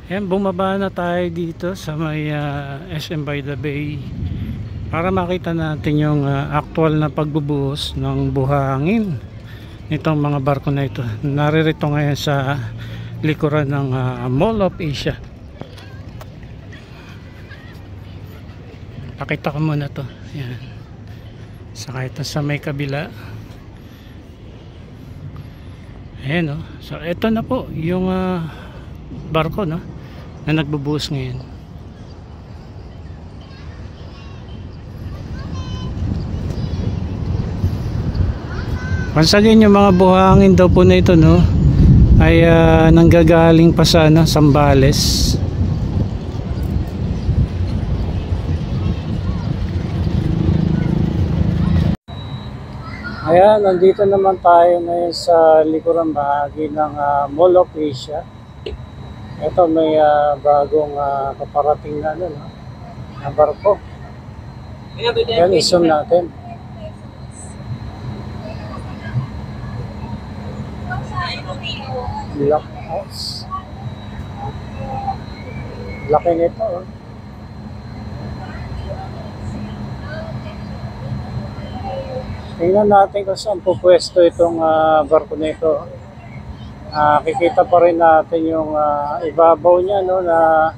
Ayan, bumaba na tayo dito sa may SM by the Bay para makita natin yung actual na pagbubuhos ng buhangin nitong mga barko na ito. Naririto ngayon sa likuran ng Mall of Asia. Pakita ko muna to. Ayan. Saka ito sa may kabila. Ayan, oh. So ito na po yung barko, no, na nagbubuhos ngayon. Once again, yung mga buhangin daw po na ito, no, ay nanggagaling pa sa Zambales. Ayan, nandito naman tayo ngayon sa likurang bahagi ng Mall of Asia. Ito may bagong paparating na na barko. Yan, i-zoom natin. Black House. Laki nito, oh. Tingnan natin kung saan po pwesto itong barko nito. Kikita pa rin natin yung ibabaw niya, no, na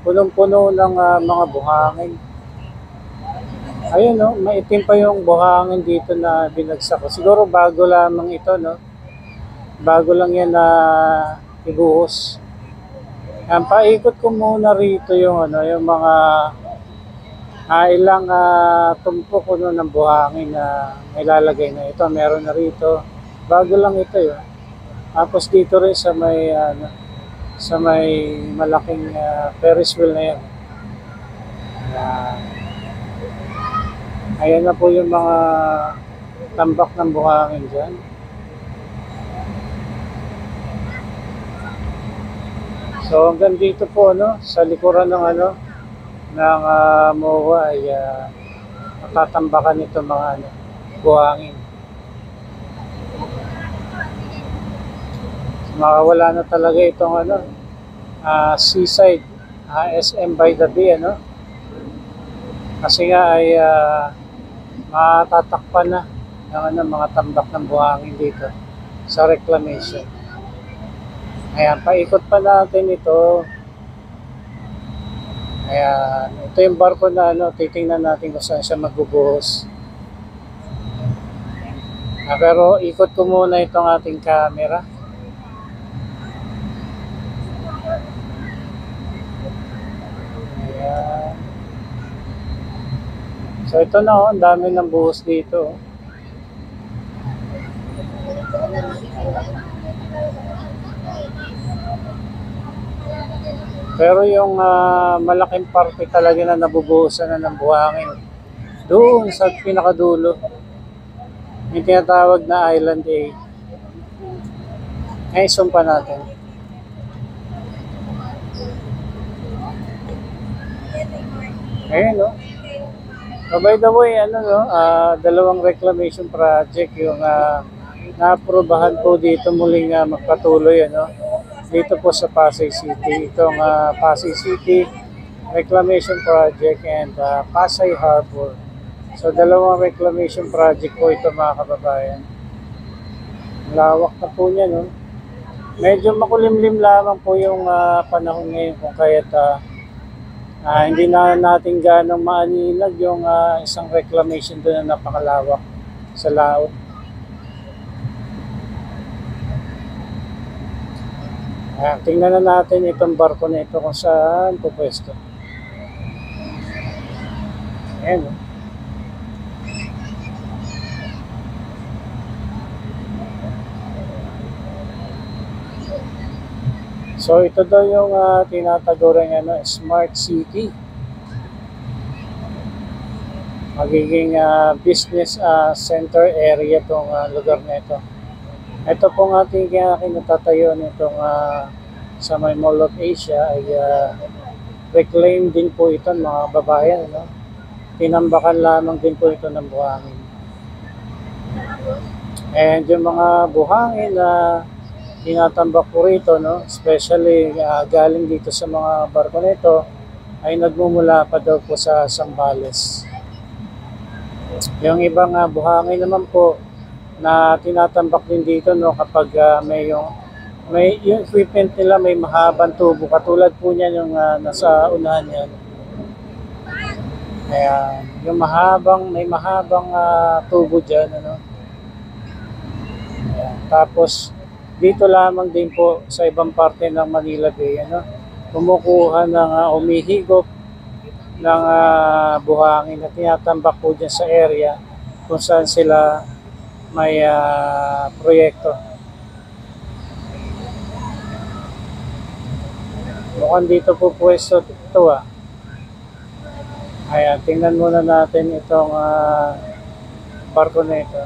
punong-puno ng mga buhangin. Ayun, no, maitim pa yung buhangin dito na binagsak. Siguro bago lamang ito, no. Bago lang yan na ibuhos. Paikot ko muna rito yung yung mga ilang tumpok ng buhangin na ilalagay na ito. Meron na rito. Bago lang ito yun. Tapos dito rin sa may malaking Ferris wheel na yan. Ayan na po yung mga tambak ng buhangin dyan. So hanggang dito po, sa likuran ng ng MOA ay matatambakan ito mga buhangin. Makawala na talaga itong seaside, SM by the Bay, kasi nga ay matatakpan na ng mga tambak ng buhangin dito sa reclamation. Ayan, paikot pa natin ito. Ayan, ito yung barko na titingnan natin kung saan siya magbubuhos. Pero ikot ko muna itong ating camera. Ayan. So ito na, ang dami ng buhos dito. Pero yung malaking parte talaga na nabubuhusan na ng buhangin doon sa pinakadulo, yung tinatawag na Island A. Ay, zoom pa natin. Ayun, no? So by the way, dalawang reclamation project yung na-aprobahan po dito muling magpatuloy, dito po sa Pasay City. Itong Pasay City Reclamation Project and Pasay Harbor. So dalawang reclamation project po ito, mga kababayan. Lawak na po niya, no? Medyo makulimlim lamang po yung panahon ngayon, kung kaya't hindi na natin ganong maaninag yung isang reclamation doon na napakalawak sa laot. Tingnan na natin itong barko na ito kung saan pupwesto. Ayan. So ito daw yung tinatagurang smart city. Magiging business center area itong lugar na ito. Ito pong ating kinatatayo nitong sa may Mall of Asia ay reclaim din po ito, mga babayan. Tinambakan lamang din po ito ng buhangin. And yung mga buhangin na tinatambak po rito, no? Especially galing dito sa mga barko nito ay nagmumula pa daw po sa Zambales. Yung ibang buhangin naman po na tinatambak din dito, no, kapag may yung equipment nila may mahabang tubo katulad po niyan yung nasa unahan niyan. Kaya yung may mahabang tubo diyan, ano. Ayan. Tapos dito lamang din po sa ibang parte ng Manila Bay, ano, kumukuha ng umihigop ng buhangin na tinatambak po dyan sa area kung saan sila may proyekto. Mukhang dito po pwesto ito Ayan, tingnan muna natin itong barko na ito.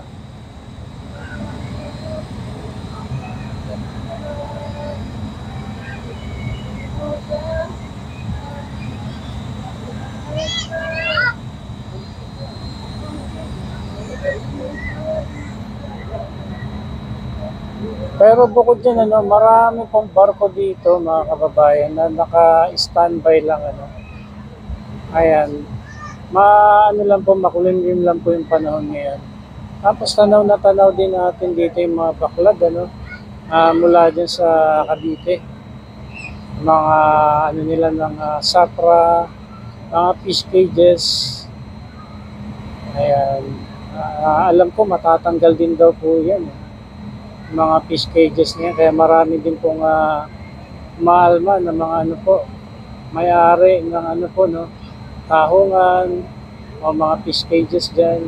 Pero bukod dyan, ano, marami pong barko dito, mga kababayan, na naka-standby lang, ano. Ayan. Ano lang po, makulimlim lang po yung panahon ngayon. Tapos tanaw na tanaw din natin dito yung mga baklad, ano, mula dyan sa Cavite. Mga ano nila ng sapra, mga fish cages. Ayan. Alam ko matatanggal din daw po yan. Mga fish cages niya. Kaya marami din pong maalma na mga ano po, may-ari ng ano po, no, tahungan o mga fish cages dyan.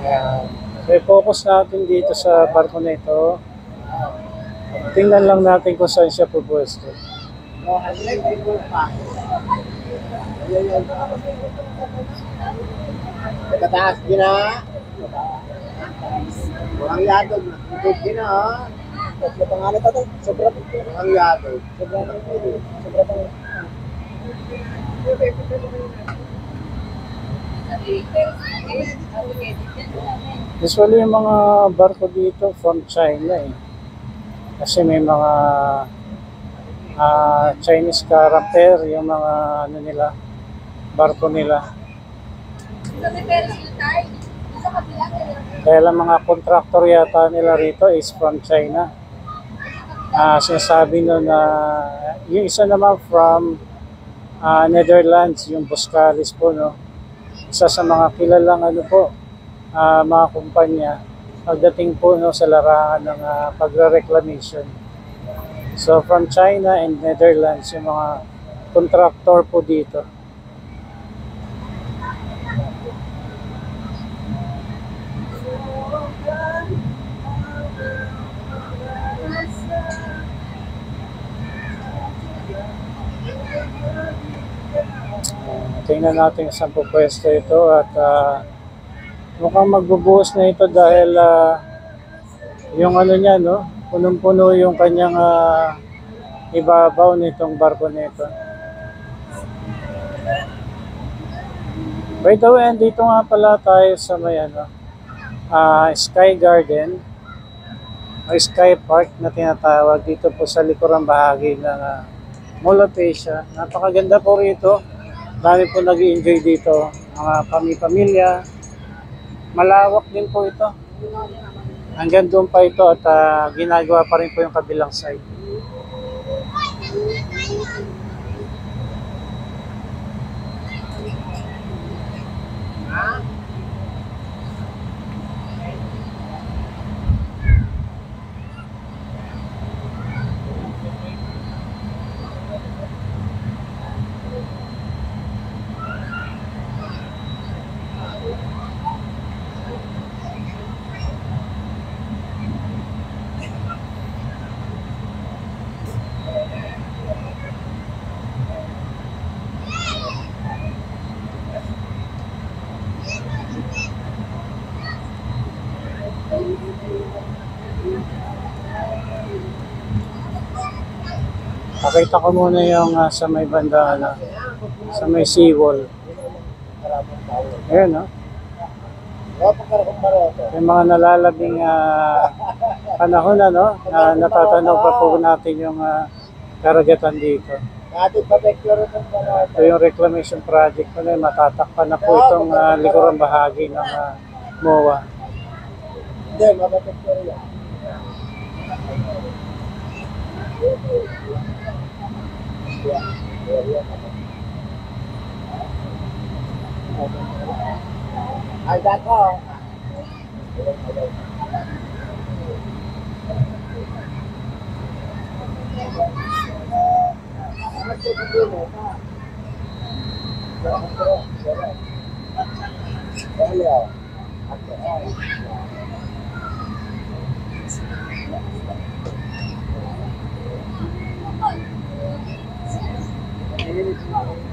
Ayan. So, focus natin dito sa barko na ito. Tingnan lang natin kung saan siya pupwesto. Kataas din na. Walang yadog. Ikot din na. Tatlo pangalan pa ito. Sobra po. Walang yadog. Sobra pa ito. Sobra pa ito. Usually yung mga barko dito from China kasi may mga Chinese character yung mga ano nila, barko nila. Kaya lang mga contractor yata nila rito is from China. Sinasabi no na yung isa naman from Netherlands, yung Boskalis po, no. Isa sa mga kilalang ano po, mga kumpanya pagdating po, no, sa larangan ng pagre-reclamation. So from China and Netherlands yung mga contractor po dito. Tingnan natin saan po pwesto ito at mukhang magbubuhos na ito dahil yung ano niya, no, punong-puno yung kanyang ibabaw nitong barko nito. By the way, dito nga pala tayo sa may Sky Garden o Sky Park na tinatawag dito po sa likurang bahagi ng Mall of Asia. Napakaganda po rito. Dami po nag-i-enjoy dito, mga pamilya. Malawak din po ito. Hanggang doon pa ito at ginagawa pa rin po yung kabilang side. Pakita ko muna yung sa may banda, sa may seawall. Ayan, no? Yung mga nalalabing panahon na, no? Na natatanaw pa po natin yung karagatan dito. Ito yung reclamation project ko na matatakpan na po itong likurang bahagi ng MOA. Hindi, mapapicture yan. Ay, dako.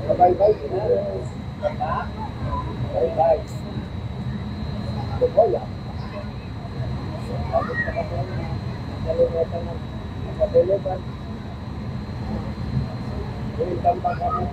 Bye-bye. Bye-bye. Bola. Bakit nakalimutan ng nakatulugan? Ulitan pa kami.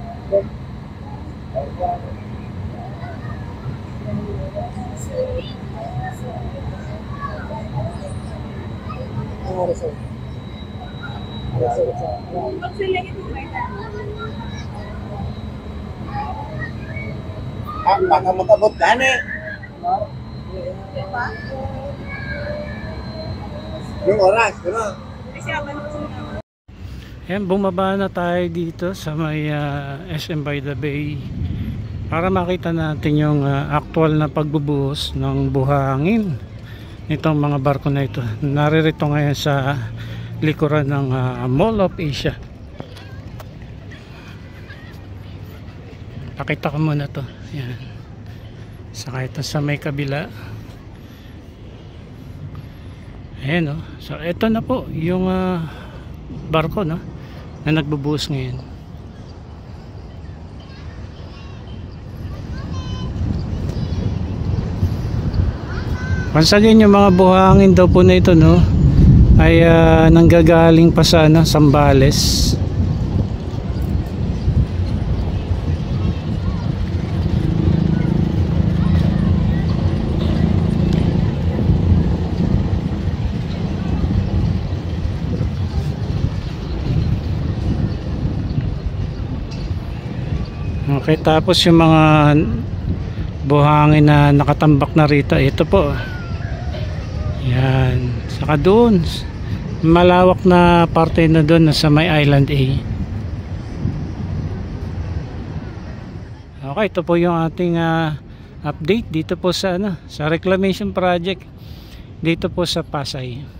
Baka makabot gani. Yung oras, gano'n. Ayan, bumaba na tayo dito sa may SM by the Bay para makita natin yung actual na pagbubuhos ng buhangin nitong mga barko na ito. Naririto ngayon sa likuran ng Mall of Asia. Pakita ko muna to. Ayan. Saka ito sa may kabila. Ayan, oh. So ito na po yung barko, no, na nagbubuhos ngayon. Once again, yung mga buhangin daw po na ito, no, ay nanggagaling pa sa Zambales. Okay, tapos yung mga buhangin na nakatambak na rito, ito po. Yan. Saka doon, malawak na parte na doon sa may Island A. Okay, ito po yung ating update dito po sa sa reclamation project dito po sa Pasay.